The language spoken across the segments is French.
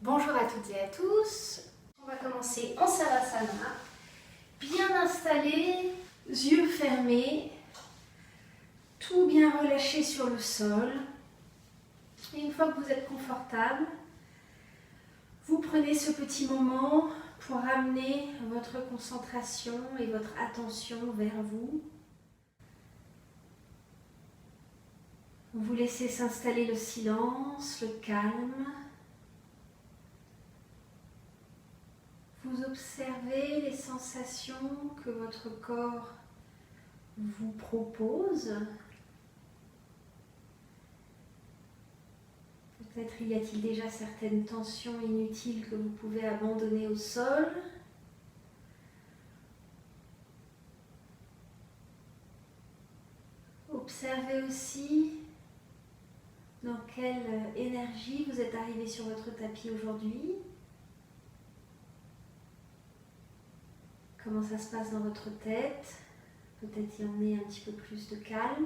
Bonjour à toutes et à tous, on va commencer en Savasana, bien installé, yeux fermés, tout bien relâché sur le sol. Et une fois que vous êtes confortable, vous prenez ce petit moment pour ramener votre concentration et votre attention vers vous. Vous laissez s'installer le silence, le calme. Vous observez les sensations que votre corps vous propose. Peut-être y a-t-il déjà certaines tensions inutiles que vous pouvez abandonner au sol. Observez aussi dans quelle énergie vous êtes arrivé sur votre tapis aujourd'hui. Comment ça se passe dans votre tête? Peut-être y emmener un petit peu plus de calme.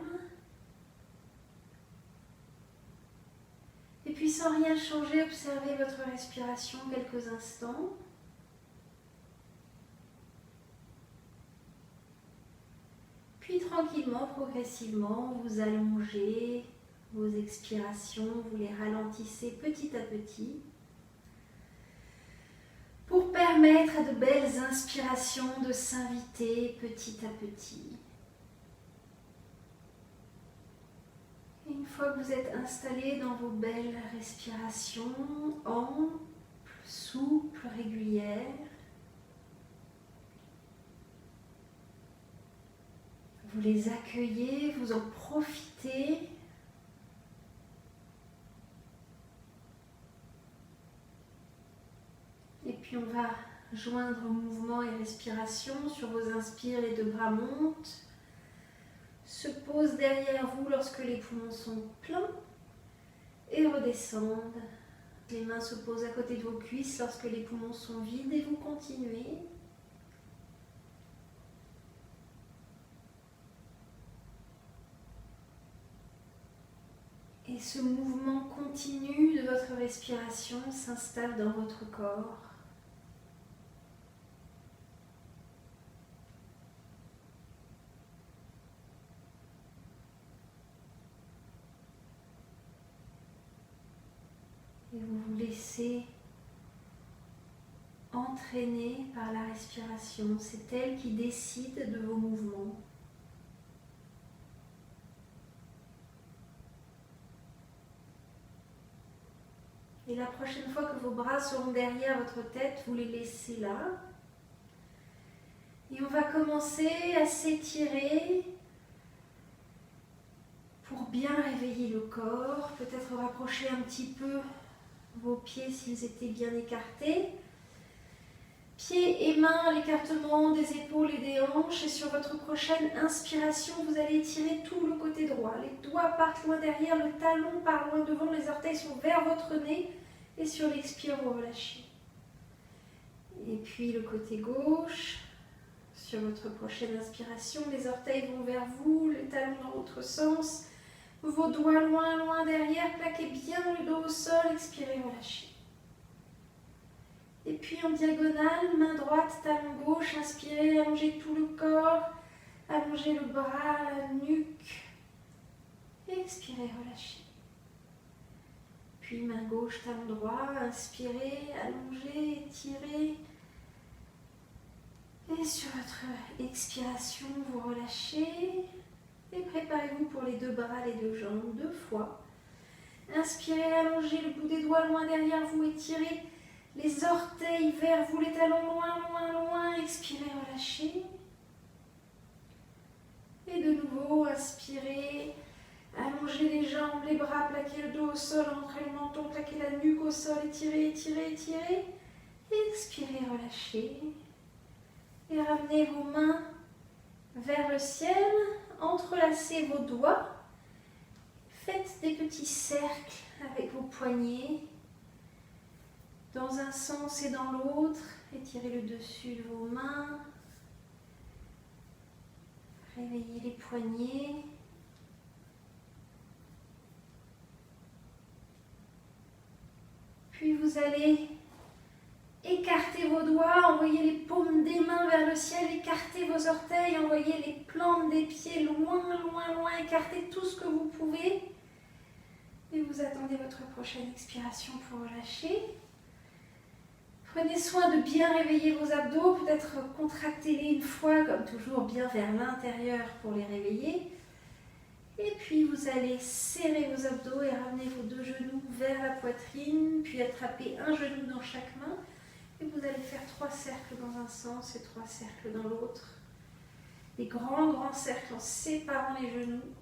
Et puis sans rien changer, observez votre respiration quelques instants. Puis tranquillement, progressivement, vous allongez vos expirations, vous les ralentissez petit à petit pour permettre à de belles inspirations de s'inviter petit à petit. Et une fois que vous êtes installé dans vos belles respirations amples, souples, régulières, vous les accueillez, vous en profitez. Et puis on va joindre mouvement et respiration. Sur vos inspires, les deux bras montent, se posent derrière vous lorsque les poumons sont pleins et redescendent. Les mains se posent à côté de vos cuisses lorsque les poumons sont vides et vous continuez. Et ce mouvement continu de votre respiration s'installe dans votre corps. Et vous vous laissez entraîner par la respiration. C'est elle qui décide de vos mouvements. Et la prochaine fois que vos bras seront derrière votre tête, vous les laissez là. Et on va commencer à s'étirer pour bien réveiller le corps. Peut-être rapprocher un petit peu vos pieds s'ils étaient bien écartés. Pieds et mains, l'écartement des épaules et des hanches. Et sur votre prochaine inspiration, vous allez étirer tout le côté droit. Les doigts partent loin derrière, le talon part loin devant, les orteils sont vers votre nez. Et sur l'expire, vous relâchez. Et puis le côté gauche. Sur votre prochaine inspiration, les orteils vont vers vous, les talons dans l'autre sens. Vos doigts loin, loin derrière, plaquez bien le dos au sol, expirez, relâchez. Et puis en diagonale, main droite, talon gauche, inspirez, allongez tout le corps, allongez le bras, la nuque, et expirez, relâchez. Puis main gauche, talon droit, inspirez, allongez, étirez. Et sur votre expiration, vous relâchez. Et préparez-vous pour les deux bras, les deux jambes, 2 fois. Inspirez, allongez le bout des doigts loin derrière vous, étirez les orteils vers vous, les talons loin, loin, loin. Expirez, relâchez. Et de nouveau, inspirez, allongez les jambes, les bras, plaquez le dos au sol, rentrez le menton, plaquez la nuque au sol, étirez, étirez, étirez. Expirez, relâchez. Et ramenez vos mains vers le ciel, entrelacez vos doigts, faites des petits cercles avec vos poignets, dans un sens et dans l'autre, Étirez le dessus de vos mains. Réveillez les poignets. Puis vous allez écarter vos doigts, envoyer les paumes des mains vers le ciel, écartez vos orteils, envoyez les plantes des pieds loin, loin, loin, écartez tout ce que vous pouvez. Et vous attendez votre prochaine expiration pour relâcher. Prenez soin de bien réveiller vos abdos, peut-être contractez-les une fois, comme toujours, bien vers l'intérieur pour les réveiller. Et puis vous allez serrer vos abdos et ramener vos deux genoux vers la poitrine, puis attraper un genou dans chaque main. Et vous allez faire 3 cercles dans un sens et 3 cercles dans l'autre. Des grands cercles en séparant les genoux.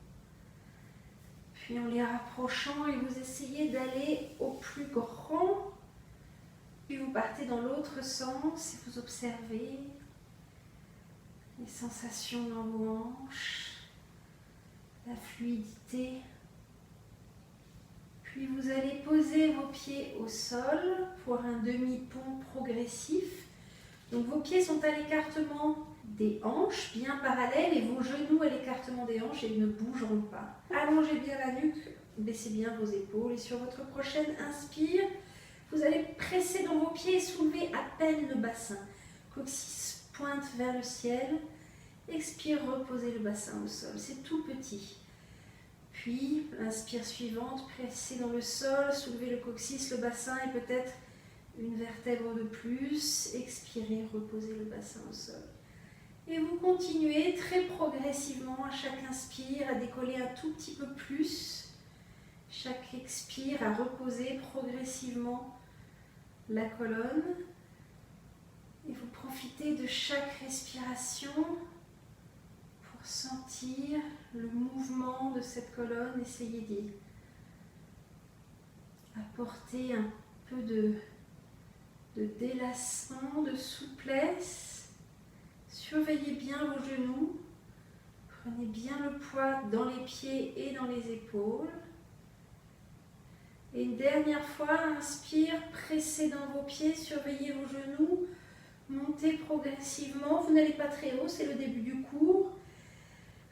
Puis en les rapprochant et vous essayez d'aller au plus grand. Puis vous partez dans l'autre sens et vous observez les sensations dans vos hanches, la fluidité. Puis vous allez poser vos pieds au sol pour un demi-pont progressif. Donc vos pieds sont à l'écartement des hanches, bien parallèles, et vos genoux à l'écartement des hanches et ne bougeront pas. Allongez bien la nuque, baissez bien vos épaules et sur votre prochaine inspire, vous allez presser dans vos pieds et soulever à peine le bassin. Coccyx pointe vers le ciel. Expire, reposez le bassin au sol. C'est tout petit. Puis, l'inspire suivante, pressez dans le sol, soulevez le coccyx, le bassin et peut-être une vertèbre de plus. Expirez, reposez le bassin au sol. Et vous continuez très progressivement à chaque inspire à décoller un tout petit peu plus. Chaque expire à reposer progressivement la colonne. Et vous profitez de chaque respiration pour sentir le mouvement de cette colonne. Essayez d'y apporter un peu de délassement, de souplesse. Surveillez bien vos genoux. Prenez bien le poids dans les pieds et dans les épaules. Et une dernière fois, inspire, pressez dans vos pieds, surveillez vos genoux, montez progressivement. Vous n'allez pas très haut, c'est le début du cours.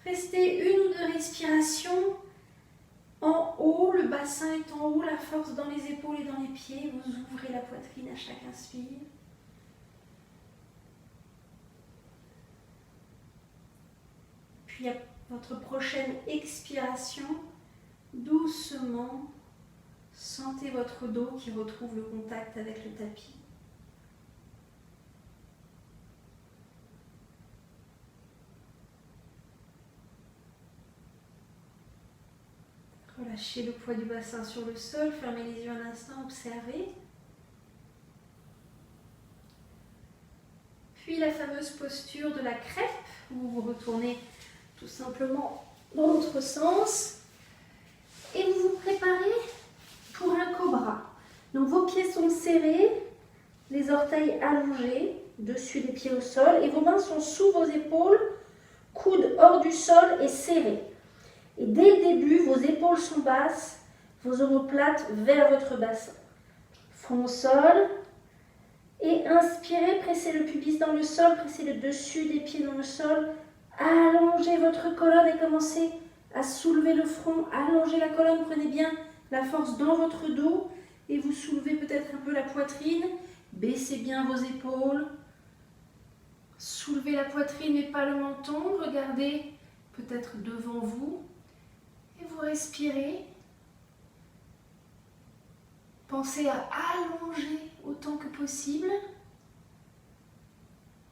Restez 1 ou 2 respirations en haut, le bassin est en haut, la force dans les épaules et dans les pieds. Vous ouvrez la poitrine à chaque inspire. Puis à votre prochaine expiration, doucement, sentez votre dos qui retrouve le contact avec le tapis. Relâchez le poids du bassin sur le sol, fermez les yeux un instant, observez. Puis la fameuse posture de la crêpe, où vous vous retournez tout simplement dans l'autre sens. Et vous vous préparez pour un cobra. Donc vos pieds sont serrés, les orteils allongés, dessus des pieds au sol, et vos mains sont sous vos épaules, coudes hors du sol et serrés. Et dès le début, vos épaules sont basses, vos omoplates vers votre bassin. Front au sol. Et inspirez, pressez le pubis dans le sol, pressez le dessus des pieds dans le sol. Allongez votre colonne et commencez à soulever le front. Allongez la colonne, prenez bien la force dans votre dos. Et vous soulevez peut-être un peu la poitrine. Baissez bien vos épaules. Soulevez la poitrine mais pas le menton. Regardez peut-être devant vous. Et vous respirez. Pensez à allonger autant que possible.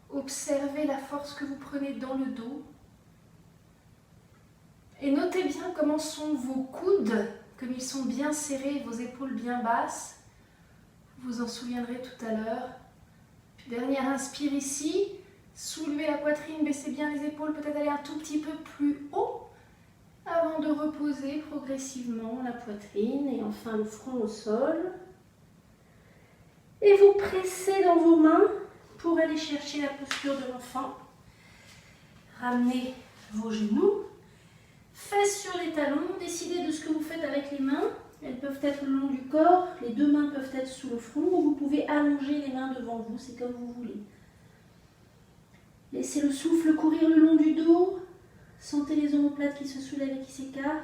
Observez la force que vous prenez dans le dos. Et notez bien comment sont vos coudes, comme ils sont bien serrés, vos épaules bien basses. Vous vous en souviendrez tout à l'heure. Puis dernière inspire ici. Soulevez la poitrine, baissez bien les épaules, peut-être aller un tout petit peu plus haut. Avant de reposer progressivement la poitrine et enfin le front au sol. Et vous pressez dans vos mains pour aller chercher la posture de l'enfant. Ramenez vos genoux, fesses sur les talons, décidez de ce que vous faites avec les mains. elles peuvent être le long du corps, les deux mains peuvent être sous le front ou vous pouvez allonger les mains devant vous, c'est comme vous voulez. Laissez le souffle courir le long du dos, sentez les omoplates qui se soulèvent et qui s'écartent.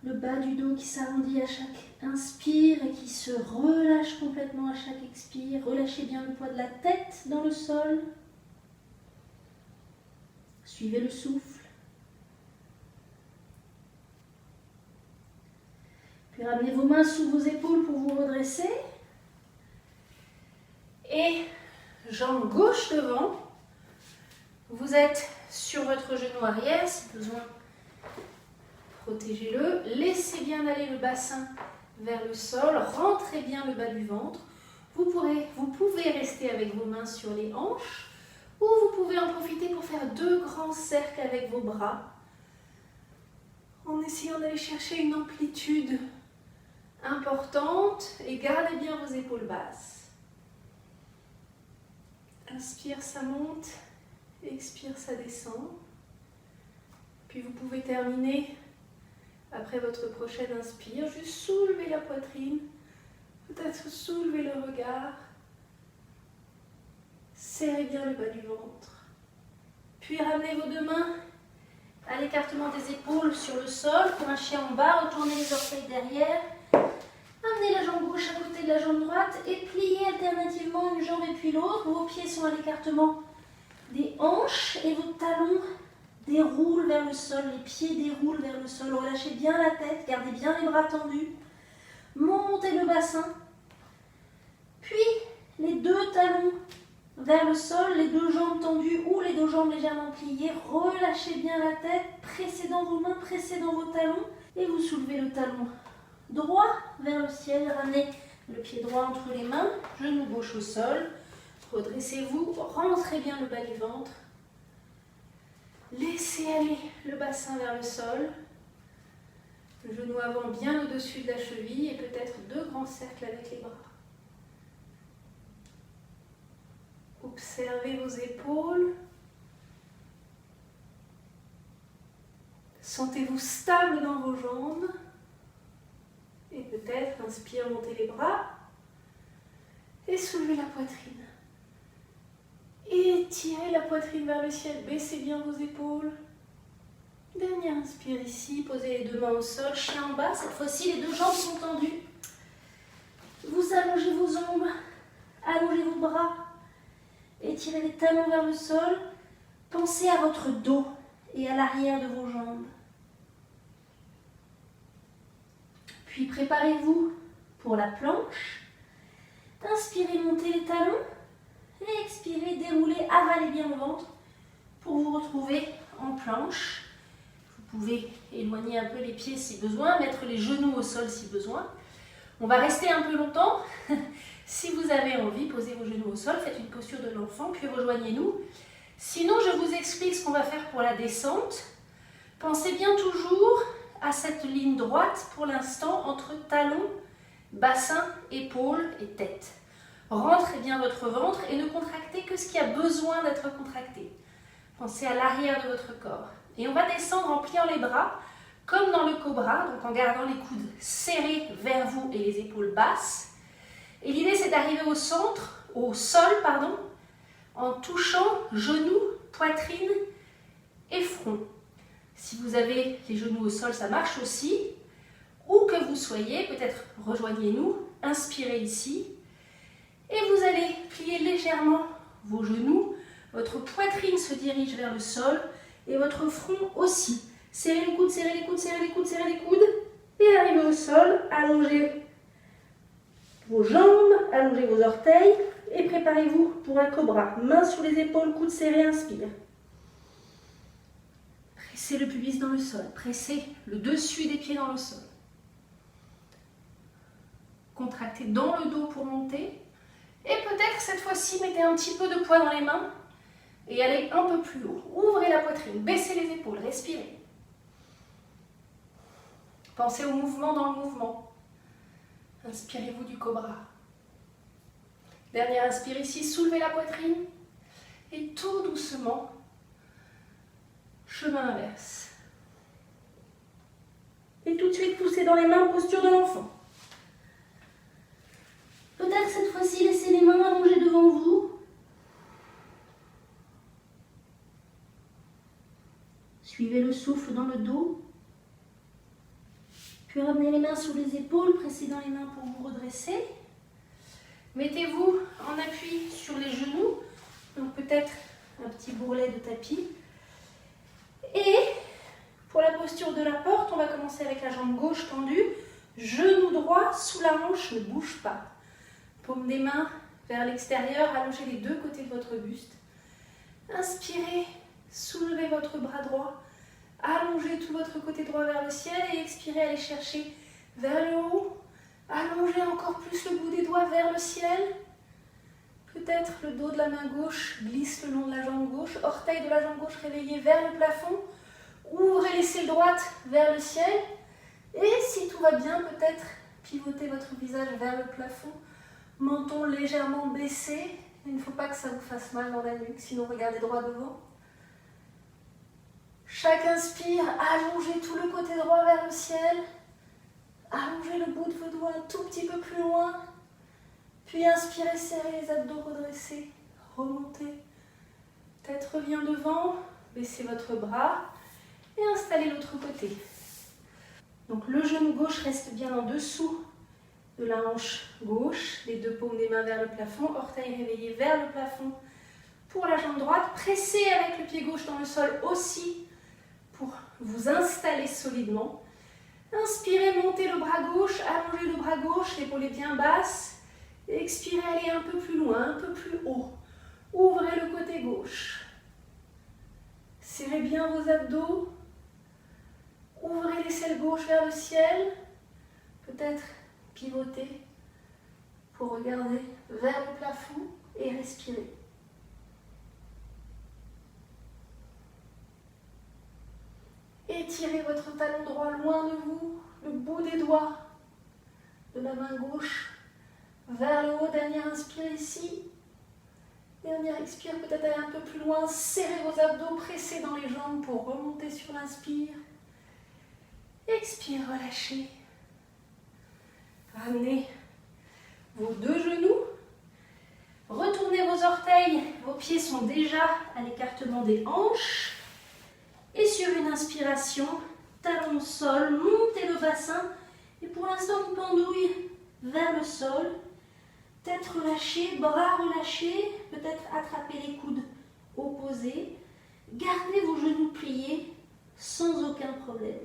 Le bas du dos qui s'arrondit à chaque inspire et qui se relâche complètement à chaque expire. Relâchez bien le poids de la tête dans le sol. Suivez le souffle. Puis ramenez vos mains sous vos épaules pour vous redresser. Et jambe gauche devant. Vous êtes sur votre genou arrière si besoin. Protégez-le, laissez bien aller le bassin vers le sol, rentrez bien le bas du ventre. Vous pouvez rester avec vos mains sur les hanches ou vous pouvez en profiter pour faire 2 grands cercles avec vos bras en essayant d'aller chercher une amplitude importante et gardez bien vos épaules basses. Inspire, ça monte, expire, ça descend. Puis vous pouvez terminer après votre prochaine inspire, juste soulevez la poitrine, peut-être soulever le regard, serrez bien le bas du ventre. Puis ramenez vos 2 mains à l'écartement des épaules sur le sol, pour un chien en bas, retournez les orteils derrière, amenez la jambe gauche à côté de la jambe droite et pliez alternativement une jambe et puis l'autre. Vos pieds sont à l'écartement des hanches et vos talons déroule vers le sol, les pieds déroulent vers le sol. Relâchez bien la tête, gardez bien les bras tendus. Montez le bassin. Puis les 2 talons vers le sol, les 2 jambes tendues ou les 2 jambes légèrement pliées. Relâchez bien la tête, pressez dans vos mains, pressez dans vos talons. Et vous soulevez le talon droit vers le ciel. Ramenez le pied droit entre les mains, genou gauche au sol. Redressez-vous, rentrez bien le bas du ventre. Laissez aller le bassin vers le sol, le genou avant bien au-dessus de la cheville et peut-être 2 grands cercles avec les bras. Observez vos épaules. Sentez-vous stable dans vos jambes. Et peut-être, inspire, montez les bras et soulevez la poitrine. Étirez la poitrine vers le ciel, baissez bien vos épaules. Dernière inspire ici, posez les 2 mains au sol, chien en bas. Cette fois-ci, les 2 jambes sont tendues. Vous allongez vos ombres, allongez vos bras, étirez les talons vers le sol. Pensez à votre dos et à l'arrière de vos jambes. Puis préparez-vous pour la planche. Inspirez, montez les talons. Et expirez, déroulez, avalez bien le ventre pour vous retrouver en planche. Vous pouvez éloigner un peu les pieds si besoin, mettre les genoux au sol si besoin. On va rester un peu longtemps. Si vous avez envie, posez vos genoux au sol, faites une posture de l'enfant, puis rejoignez-nous. Sinon, je vous explique ce qu'on va faire pour la descente. Pensez bien toujours à cette ligne droite pour l'instant entre talons, bassin, épaules et tête. Rentrez bien votre ventre et ne contractez que ce qui a besoin d'être contracté. Pensez à l'arrière de votre corps. Et on va descendre en pliant les bras, comme dans le cobra, donc en gardant les coudes serrés vers vous et les épaules basses. Et l'idée, c'est d'arriver au centre, au sol, en touchant genoux, poitrine et front. Si vous avez les genoux au sol, ça marche aussi. Où que vous soyez, peut-être rejoignez-nous, inspirez ici. Et vous allez plier légèrement vos genoux, votre poitrine se dirige vers le sol et votre front aussi. Serrez les coudes, serrez les coudes, serrez les coudes, serrez les coudes. Et arrivez au sol, allongez vos jambes, allongez vos orteils et préparez-vous pour un cobra. Mains sur les épaules, coudes serrés, inspire. Pressez le pubis dans le sol, pressez le dessus des pieds dans le sol. Contractez dans le dos pour monter. Et peut-être cette fois-ci, mettez un petit peu de poids dans les mains et allez un peu plus haut. Ouvrez la poitrine, baissez les épaules, respirez. Pensez au mouvement dans le mouvement. Inspirez-vous du cobra. Dernière inspire ici, soulevez la poitrine et tout doucement, chemin inverse. Et tout de suite, poussez dans les mains, posture de l'enfant. Peut-être cette fois-ci, laissez les mains allongées devant vous. Suivez le souffle dans le dos. Puis ramenez les mains sous les épaules, pressez dans les mains pour vous redresser. Mettez-vous en appui sur les genoux, donc peut-être un petit bourrelet de tapis. Et pour la posture de la porte, on va commencer avec la jambe gauche tendue, genou droit sous la hanche, ne bouge pas. Paume des mains vers l'extérieur, allongez les deux côtés de votre buste. Inspirez, soulevez votre bras droit, allongez tout votre côté droit vers le ciel et expirez, allez chercher vers le haut. Allongez encore plus le bout des doigts vers le ciel. Peut-être le dos de la main gauche glisse le long de la jambe gauche, orteil de la jambe gauche réveillé vers le plafond. Ouvrez l'aisselle droite vers le ciel. Et si tout va bien, peut-être pivotez votre visage vers le plafond. Menton légèrement baissé. Il ne faut pas que ça vous fasse mal dans la nuque, sinon regardez droit devant. Chaque inspire, allongez tout le côté droit vers le ciel. Allongez le bout de vos doigts un tout petit peu plus loin. Puis inspirez, serrez les abdos, redressez, remontez. Tête revient devant, baissez votre bras et installez l'autre côté. Donc le genou gauche reste bien en dessous de la hanche gauche, les deux paumes des mains vers le plafond, orteils réveillés vers le plafond. Pour la jambe droite, pressez avec le pied gauche dans le sol aussi pour vous installer solidement. Inspirez, montez le bras gauche, allongez le bras gauche, l'épaule est bien basse. Expirez, allez un peu plus loin, un peu plus haut. Ouvrez le côté gauche. Serrez bien vos abdos. Ouvrez l'aisselle gauche vers le ciel. Peut-être pivotez pour regarder vers le plafond et respirer. Étirez votre talon droit loin de vous, le bout des doigts de la main gauche vers le haut. Dernière inspire ici. Dernière expire, peut-être aller un peu plus loin. Serrez vos abdos, pressez dans les jambes pour remonter sur l'inspire. Expire, relâchez. Ramenez vos deux genoux. Retournez vos orteils. Vos pieds sont déjà à l'écartement des hanches. Et sur une inspiration, talon au sol, montez le bassin. Et pour l'instant, une pendouille vers le sol. Tête relâchée, bras relâchés. Peut-être attraper les coudes opposés. Gardez vos genoux pliés sans aucun problème.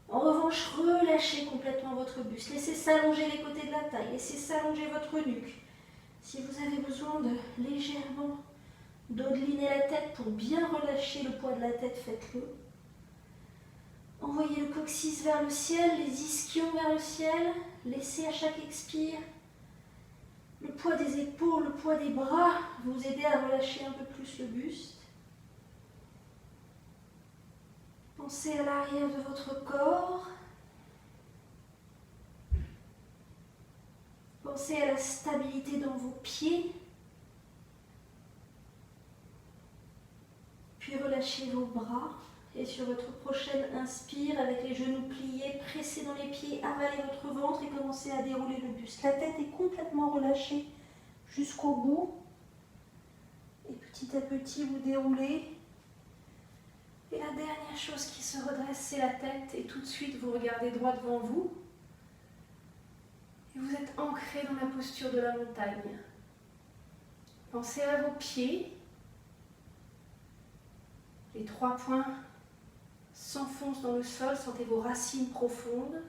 En revanche, relâchez complètement votre buste. Laissez s'allonger les côtés de la taille. Laissez s'allonger votre nuque. Si vous avez besoin de légèrement dodeliner la tête pour bien relâcher le poids de la tête, faites-le. Envoyez le coccyx vers le ciel, les ischions vers le ciel. Laissez à chaque expire le poids des épaules, le poids des bras vous aider à relâcher un peu plus le buste. Pensez à l'arrière de votre corps. Pensez à la stabilité dans vos pieds. Puis relâchez vos bras. Et sur votre prochaine inspire, avec les genoux pliés, pressez dans les pieds, avalez votre ventre et commencez à dérouler le buste. La tête est complètement relâchée jusqu'au bout. Et petit à petit, vous déroulez. Et la dernière chose qui se redresse, c'est la tête. Et tout de suite, vous regardez droit devant vous. Et vous êtes ancré dans la posture de la montagne. Pensez à vos pieds. Les 3 points s'enfoncent dans le sol. Sentez vos racines profondes.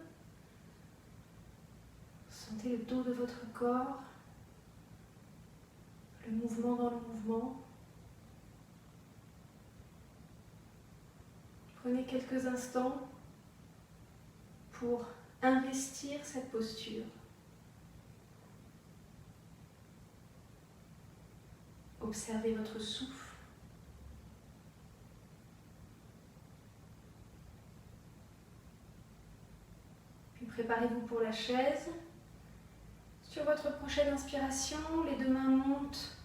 Sentez le dos de votre corps. Le mouvement dans le mouvement. Prenez quelques instants pour investir cette posture. Observez votre souffle. Puis préparez-vous pour la chaise. Sur votre prochaine inspiration, les 2 mains montent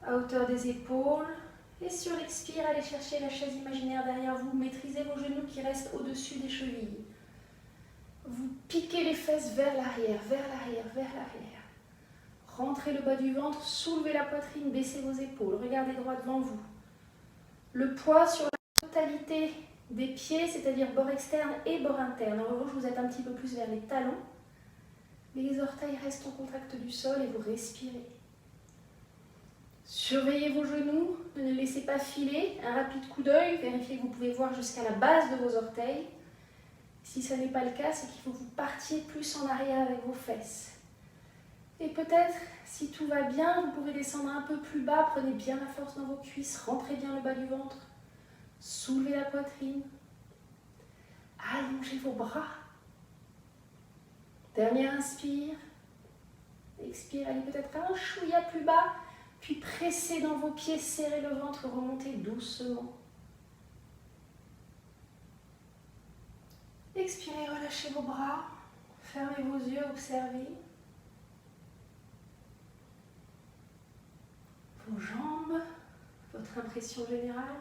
à hauteur des épaules. Et sur l'expire, allez chercher la chaise imaginaire derrière vous. Maîtrisez vos genoux qui restent au-dessus des chevilles. Vous piquez les fesses vers l'arrière, vers l'arrière, vers l'arrière. Rentrez le bas du ventre, soulevez la poitrine, baissez vos épaules, regardez droit devant vous. Le poids sur la totalité des pieds, c'est-à-dire bord externe et bord interne. En revanche, vous êtes un petit peu plus vers les talons. Mais les orteils restent au contact du sol et vous respirez. Surveillez vos genoux, ne les laissez pas filer. Un rapide coup d'œil, vérifiez que vous pouvez voir jusqu'à la base de vos orteils. Si ce n'est pas le cas, c'est qu'il faut que vous partiez plus en arrière avec vos fesses. Et peut-être, si tout va bien, vous pouvez descendre un peu plus bas, prenez bien la force dans vos cuisses, rentrez bien le bas du ventre, soulevez la poitrine, allongez vos bras. Dernière inspire, expire, allez peut-être un chouïa plus bas, puis pressez dans vos pieds, serrez le ventre, remontez doucement. Expirez, relâchez vos bras, fermez vos yeux, observez. Vos jambes, votre impression générale.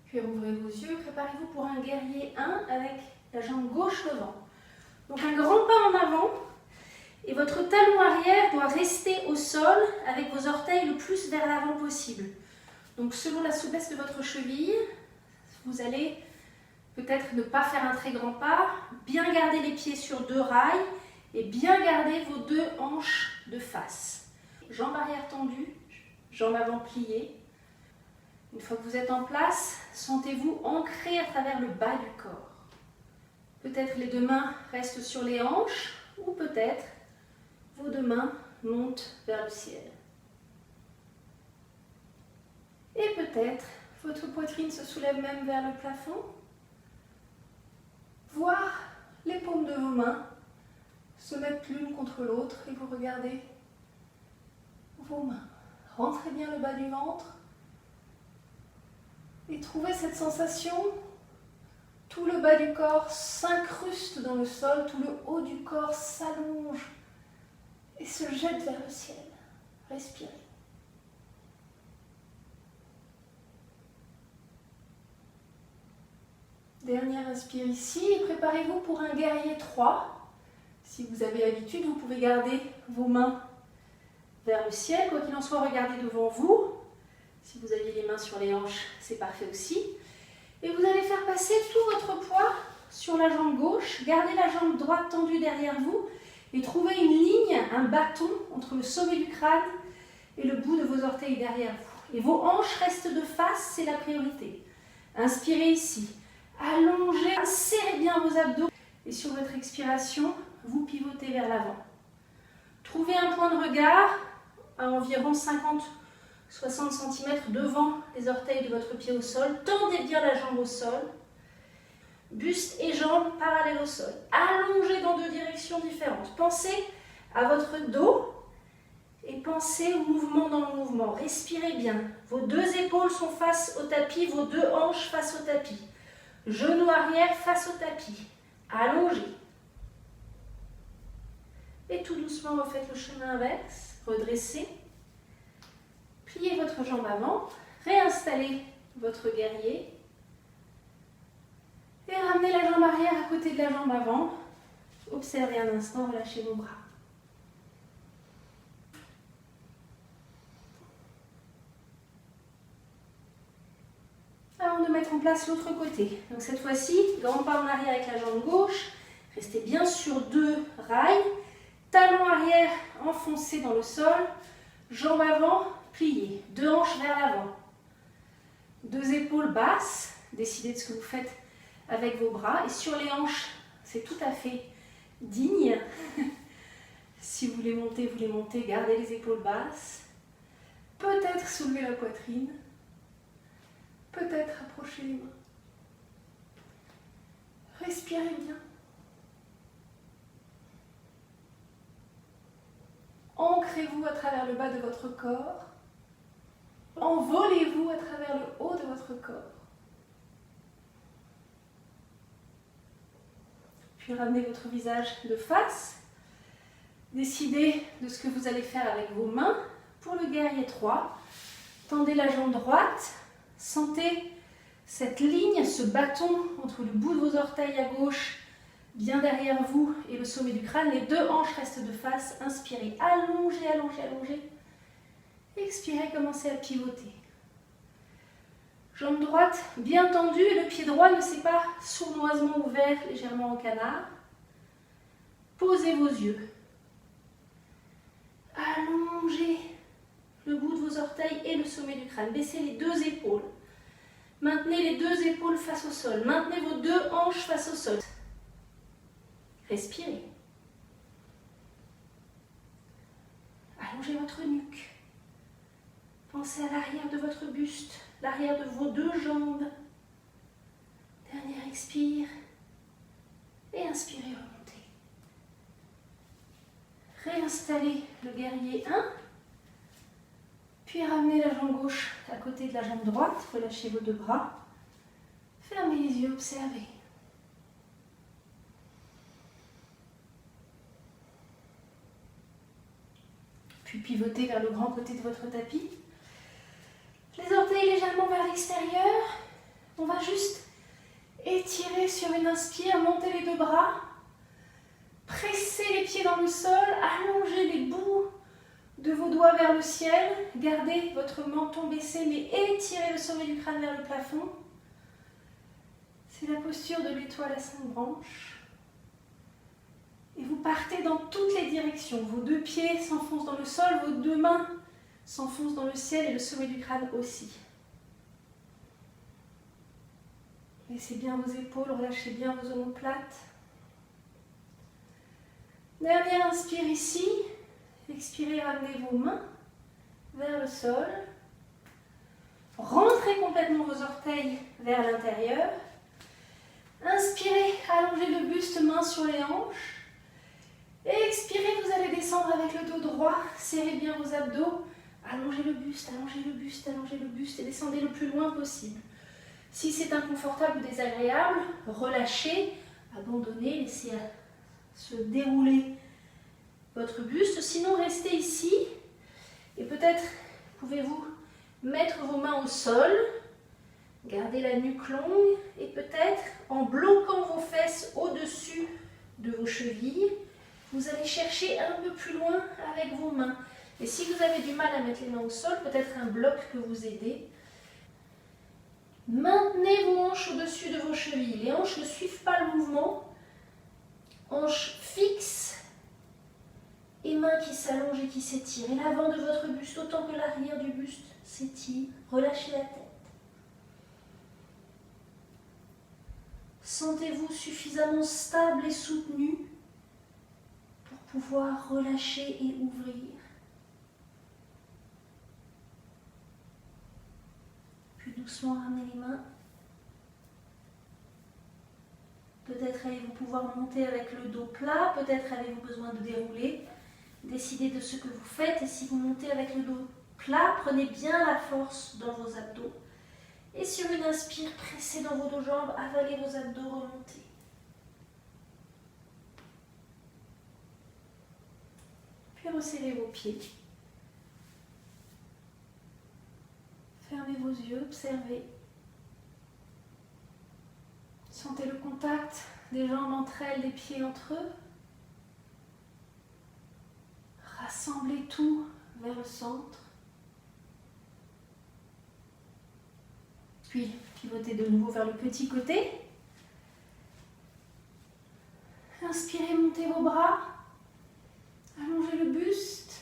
Puis rouvrez vos yeux, préparez-vous pour un guerrier 1 avec la jambe gauche devant. Donc un grand pas en avant et votre talon arrière doit rester au sol avec vos orteils le plus vers l'avant possible. Donc selon la souplesse de votre cheville, vous allez peut-être ne pas faire un très grand pas, bien garder les pieds sur 2 rails et bien garder vos 2 hanches de face. Jambes arrière tendues, jambes avant pliées. Une fois que vous êtes en place, sentez-vous ancré à travers le bas du corps. Peut-être les 2 mains restent sur les hanches ou peut-être vos 2 mains montent vers le ciel. Et peut-être votre poitrine se soulève même vers le plafond. Voire les paumes de vos mains se mettent l'une contre l'autre et vous regardez vos mains. Rentrez bien le bas du ventre et trouvez cette sensation. Tout le bas du corps s'incruste dans le sol, tout le haut du corps s'allonge et se jette vers le ciel. Respirez. Dernière inspire ici et préparez-vous pour un guerrier 3. Si vous avez l'habitude, vous pouvez garder vos mains vers le ciel. Quoi qu'il en soit, regardez devant vous. Si vous aviez les mains sur les hanches, c'est parfait aussi. Et vous allez faire passer tout votre poids sur la jambe gauche. Gardez la jambe droite tendue derrière vous et trouvez une ligne, un bâton entre le sommet du crâne et le bout de vos orteils derrière vous. Et vos hanches restent de face, c'est la priorité. Inspirez ici. Allongez, serrez bien vos abdos et sur votre expiration, vous pivotez vers l'avant. Trouvez un point de regard à environ 50-60 cm devant les orteils de votre pied au sol. Tendez bien la jambe au sol. Buste et jambes parallèles au sol. Allongez dans 2 directions différentes. Pensez à votre dos et pensez au mouvement dans le mouvement. Respirez bien. Vos 2 épaules sont face au tapis, vos 2 hanches face au tapis. Genoux arrière face au tapis. Allongez. Et tout doucement, refaites le chemin inverse. Redressez. Pliez votre jambe avant. Réinstallez votre guerrier. Et ramenez la jambe arrière à côté de la jambe avant. Observez un instant, relâchez vos bras. Avant de mettre en place l'autre côté. Donc cette fois-ci, grand pas en arrière avec la jambe gauche. Restez bien sur 2 rails. Talon arrière enfoncé dans le sol. Jambe avant pliée. 2 hanches vers l'avant. 2 épaules basses. Décidez de ce que vous faites avec vos bras. Et sur les hanches, c'est tout à fait digne. Si vous les montez, gardez les épaules basses. Peut-être soulever la poitrine. Peut-être approcher les mains. Respirez bien. Ancrez-vous à travers le bas de votre corps. Envolez-vous à travers le haut de votre corps. Puis ramenez votre visage de face. Décidez de ce que vous allez faire avec vos mains. Pour le guerrier 3, tendez la jambe droite. Sentez cette ligne, ce bâton entre le bout de vos orteils à gauche, bien derrière vous, et le sommet du crâne. Les deux hanches restent de face. Inspirez, allongez, allongez, allongez. Expirez, commencez à pivoter. Jambe droite bien tendue et le pied droit ne s'est pas sournoisement ouvert, légèrement en canard. Posez vos yeux. Allongez le bout de vos orteils et le sommet du crâne. Baissez les deux épaules. Maintenez les deux épaules face au sol. Maintenez vos deux hanches face au sol. Respirez. Allongez votre nuque. Pensez à l'arrière de votre buste, l'arrière de vos deux jambes. Dernier expire. Et inspirez, remontez. Réinstallez le guerrier 1. Puis ramenez la jambe gauche à côté de la jambe droite. Relâchez vos deux bras. Fermez les yeux, observez. Puis pivotez vers le grand côté de votre tapis. Les orteils légèrement vers l'extérieur. On va juste étirer sur une inspire, monter les deux bras. Pressez les pieds dans le sol, allongez les bouts de vos doigts vers le ciel. Gardez votre menton baissé, mais étirez le sommet du crâne vers le plafond. C'est la posture de l'étoile à 5 branches. Et vous partez dans toutes les directions. Vos deux pieds s'enfoncent dans le sol, vos deux mains s'enfoncent dans le ciel et le sommet du crâne aussi. Laissez bien vos épaules, relâchez bien vos omoplates. Dernière inspire ici. Expirez, ramenez vos mains vers le sol. Rentrez complètement vos orteils vers l'intérieur. Inspirez, allongez le buste, mains sur les hanches. Expirez, vous allez descendre avec le dos droit. Serrez bien vos abdos. Allongez le buste, allongez le buste, allongez le buste et descendez le plus loin possible. Si c'est inconfortable ou désagréable, relâchez, abandonnez, laissez se dérouler votre buste. Sinon, restez ici et peut-être pouvez-vous mettre vos mains au sol, garder la nuque longue et peut-être en bloquant vos fesses au-dessus de vos chevilles, vous allez chercher un peu plus loin avec vos mains. Et si vous avez du mal à mettre les mains au sol, peut-être un bloc peut vous aider. Maintenez vos hanches au-dessus de vos chevilles. Les hanches ne suivent pas le mouvement. Hanches fixes et mains qui s'allongent et qui s'étirent. Et l'avant de votre buste, autant que l'arrière du buste, s'étire. Relâchez la tête. Sentez-vous suffisamment stable et soutenu pour pouvoir relâcher et ouvrir. Puis doucement ramenez les mains. Peut-être allez-vous pouvoir monter avec le dos plat, peut-être avez-vous besoin de dérouler. Décidez de ce que vous faites et si vous montez avec le dos plat, prenez bien la force dans vos abdos. Et sur une inspire, pressez dans vos deux jambes, avalez vos abdos, remontez. Puis resserrez vos pieds. Fermez vos yeux, observez. Sentez le contact des jambes entre elles, des pieds entre eux. Rassemblez tout vers le centre. Puis pivotez de nouveau vers le petit côté. Inspirez, montez vos bras. Allongez le buste.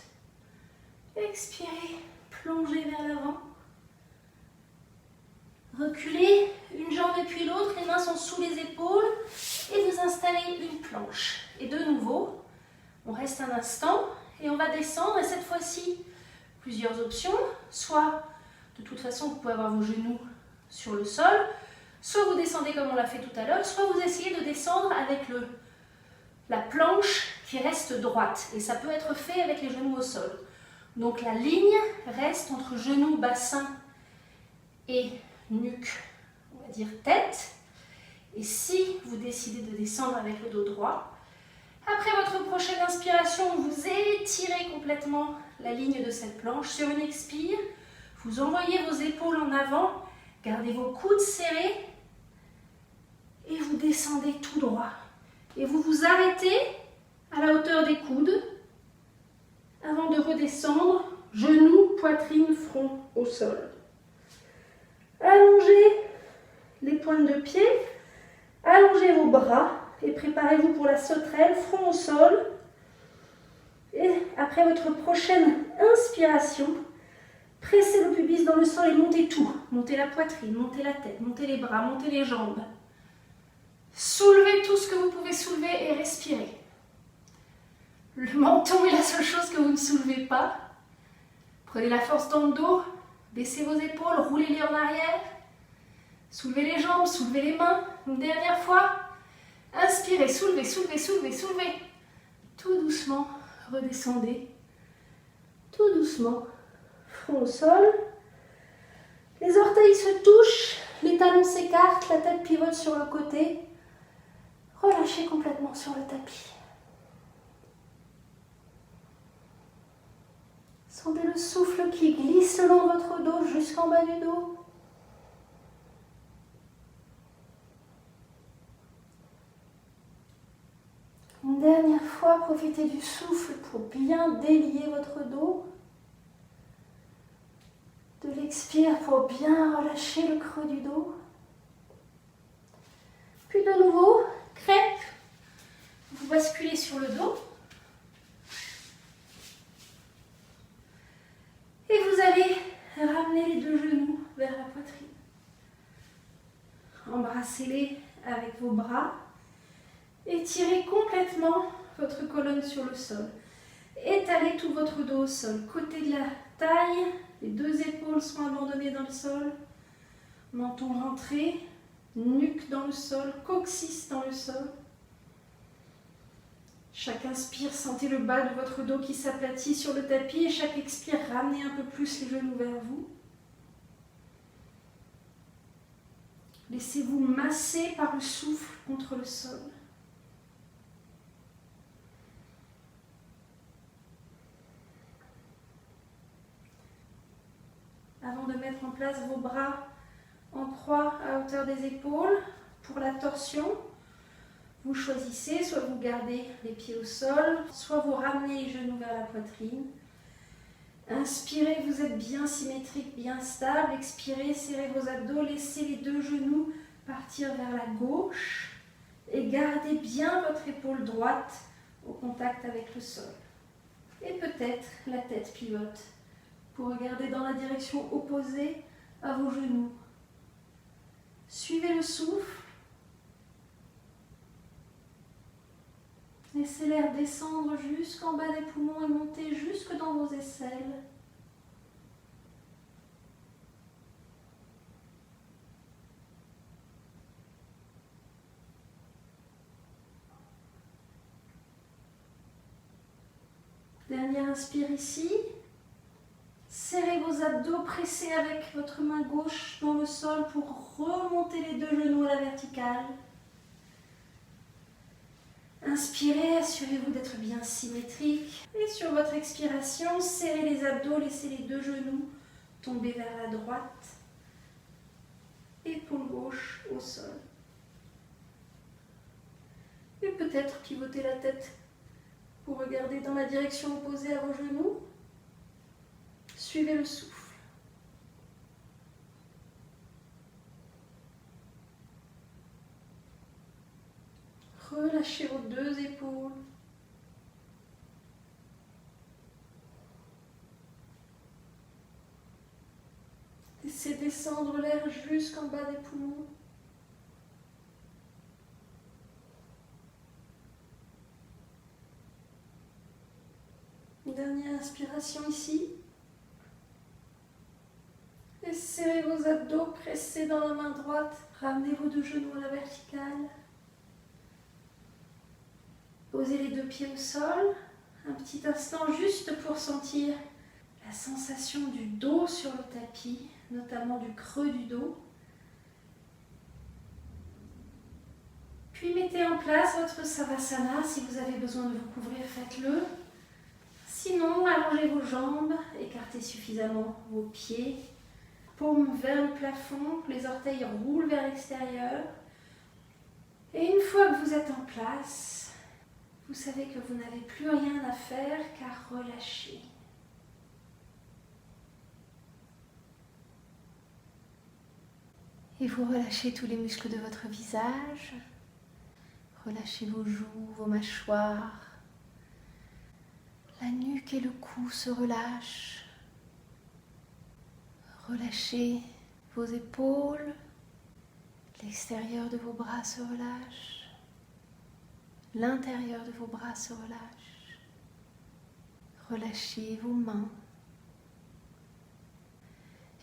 Expirez, plongez vers l'avant. Reculez une jambe et puis l'autre, les mains sont sous les épaules et vous installez une planche. Et de nouveau, on reste un instant et on va descendre et cette fois-ci, plusieurs options. Soit, de toute façon, vous pouvez avoir vos genoux sur le sol, soit vous descendez comme on l'a fait tout à l'heure, soit vous essayez de descendre avec la planche qui reste droite. Et ça peut être fait avec les genoux au sol. Donc la ligne reste entre genoux, bassin et nuque, on va dire tête. Et si vous décidez de descendre avec le dos droit, après votre prochaine inspiration, vous étirez complètement la ligne de cette planche. Sur une expire, vous envoyez vos épaules en avant Gardez vos coudes serrés et vous descendez tout droit. Et vous vous arrêtez à la hauteur des coudes avant de redescendre, genoux, poitrine, front au sol. Allongez les pointes de pied, allongez vos bras et préparez-vous pour la sauterelle, front au sol. Et après votre prochaine inspiration, pressez le pubis dans le sol et montez tout. Montez la poitrine, montez la tête, montez les bras, montez les jambes. Soulevez tout ce que vous pouvez soulever et respirez. Le menton est la seule chose que vous ne soulevez pas. Prenez la force dans le dos, baissez vos épaules, roulez-les en arrière. Soulevez les jambes, soulevez les mains. Une dernière fois. Inspirez, soulevez, soulevez, soulevez, soulevez. Tout doucement, redescendez. Tout doucement, front au sol. Les orteils se touchent, les talons s'écartent, la tête pivote sur le côté. Relâchez complètement sur le tapis. Sentez le souffle qui glisse le long de votre dos jusqu'en bas du dos. Une dernière fois, profitez du souffle pour bien délier votre dos. De l'expire pour bien relâcher le creux du dos. Puis de nouveau, crêpe. Vous basculez sur le dos. Et vous allez ramener les deux genoux vers la poitrine. Embrassez-les avec vos bras. Étirez complètement votre colonne sur le sol. Étalez tout votre dos au sol. Côté de la taille, les deux épaules sont abandonnées dans le sol. Menton rentré, nuque dans le sol, coccyx dans le sol. Chaque inspire, sentez le bas de votre dos qui s'aplatit sur le tapis et chaque expire, ramenez un peu plus les genoux vers vous. Laissez-vous masser par le souffle contre le sol. Avant de mettre en place vos bras en croix à hauteur des épaules, pour la torsion, vous choisissez, soit vous gardez les pieds au sol, soit vous ramenez les genoux vers la poitrine. Inspirez, vous êtes bien symétrique, bien stable. Expirez, serrez vos abdos, laissez les deux genoux partir vers la gauche et gardez bien votre épaule droite au contact avec le sol. Et peut-être la tête pivote pour regarder dans la direction opposée à vos genoux. Suivez le souffle. Laissez l'air descendre jusqu'en bas des poumons et monter jusque dans vos aisselles. Dernière inspire ici. Serrez vos abdos, pressez avec votre main gauche dans le sol pour remonter les deux genoux à la verticale. Inspirez, assurez-vous d'être bien symétrique. Et sur votre expiration, serrez les abdos, laissez les deux genoux tomber vers la droite. Épaule gauche au sol. Et peut-être pivoter la tête pour regarder dans la direction opposée à vos genoux. Suivez le souffle. Relâchez vos deux épaules. Laissez descendre l'air jusqu'en bas des poumons. Une dernière inspiration ici. Et serrez vos abdos, pressez dans la main droite. Ramenez vos deux genoux à la verticale. Posez les deux pieds au sol. Un petit instant juste pour sentir la sensation du dos sur le tapis, notamment du creux du dos. Puis mettez en place votre Savasana. Si vous avez besoin de vous couvrir, faites-le. Sinon, allongez vos jambes, écartez suffisamment vos pieds paume vers le plafond, les orteils roulent vers l'extérieur. Et une fois que vous êtes en place, vous savez que vous n'avez plus rien à faire qu'à relâcher. Et vous relâchez tous les muscles de votre visage. Relâchez vos joues, vos mâchoires. La nuque et le cou se relâchent. Relâchez vos épaules. L'extérieur de vos bras se relâche. L'intérieur de vos bras se relâche. Relâchez vos mains.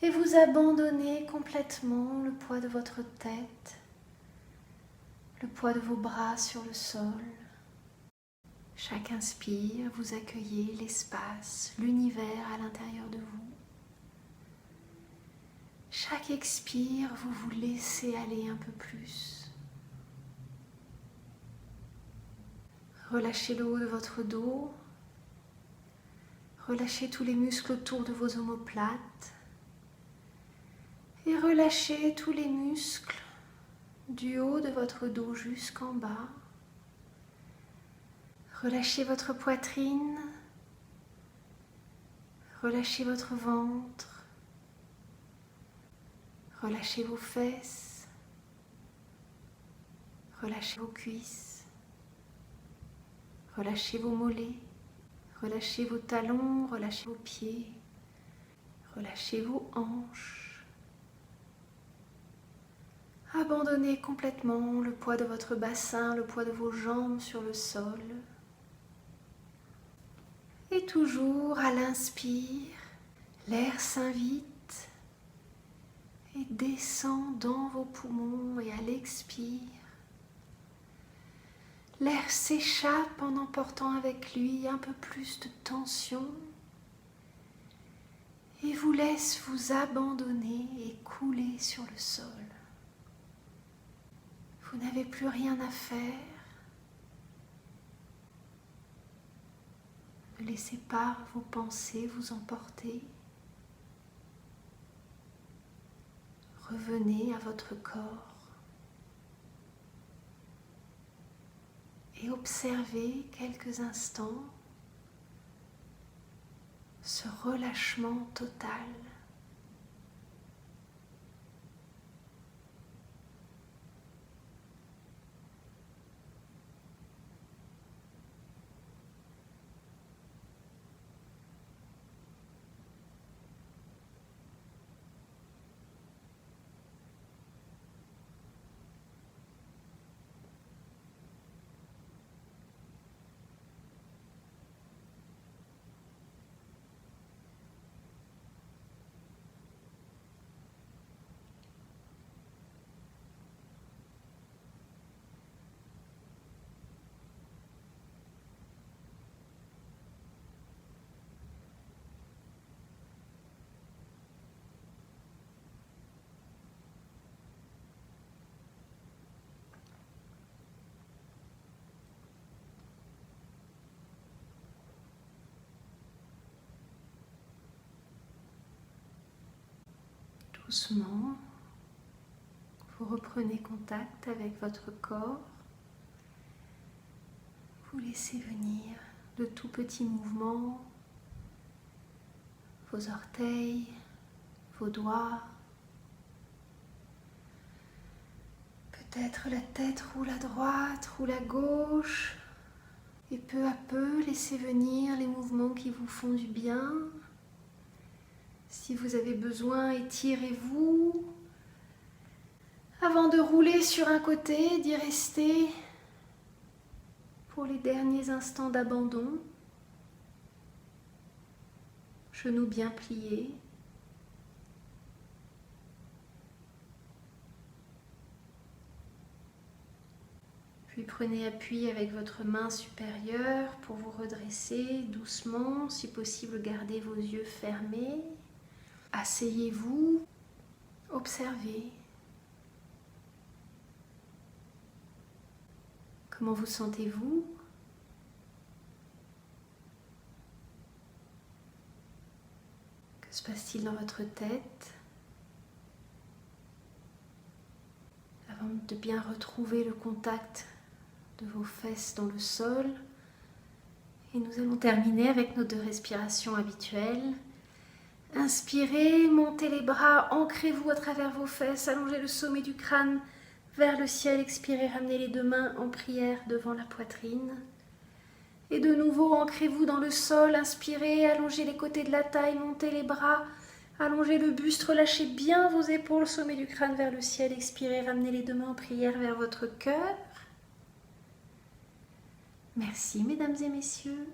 Et vous abandonnez complètement le poids de votre tête, le poids de vos bras sur le sol. Chaque inspire, vous accueillez l'espace, l'univers à l'intérieur de vous. Chaque expire, vous vous laissez aller un peu plus. Relâchez le haut de votre dos. Relâchez tous les muscles autour de vos omoplates. Et relâchez tous les muscles du haut de votre dos jusqu'en bas. Relâchez votre poitrine. Relâchez votre ventre. Relâchez vos fesses. Relâchez vos cuisses. Relâchez vos mollets. Relâchez vos talons. Relâchez vos pieds. Relâchez vos hanches. Abandonnez complètement le poids de votre bassin, le poids de vos jambes sur le sol. Et toujours à l'inspire, l'air s'invite et descend dans vos poumons, et à l'expire, l'air s'échappe en emportant avec lui un peu plus de tension et vous laisse vous abandonner et couler sur le sol. Vous n'avez plus rien à faire. Ne laissez pas vos pensées vous emporter. Revenez à votre corps et observez quelques instants ce relâchement total. Doucement, vous reprenez contact avec votre corps. Vous laissez venir de tout petits mouvements, vos orteils, vos doigts. Peut-être la tête roule à droite, roule à gauche. Et peu à peu, laissez venir les mouvements qui vous font du bien. Si vous avez besoin, étirez-vous. Avant de rouler sur un côté, d'y rester pour les derniers instants d'abandon. Genoux bien pliés. Puis prenez appui avec votre main supérieure pour vous redresser doucement. Si possible, gardez vos yeux fermés. Asseyez-vous, observez. Comment vous sentez-vous? Que se passe-t-il dans votre tête? de bien retrouver le contact de vos fesses dans le sol. Et nous allons terminer avec nos 2 respirations habituelles. Inspirez, montez les bras, ancrez-vous à travers vos fesses, allongez le sommet du crâne vers le ciel. Expirez, ramenez les 2 mains en prière devant la poitrine. Et de nouveau, ancrez-vous dans le sol, inspirez, allongez les côtés de la taille, montez les bras, allongez le buste, relâchez bien vos épaules, sommet du crâne vers le ciel. Expirez, ramenez les 2 mains en prière vers votre cœur. Merci mesdames et messieurs.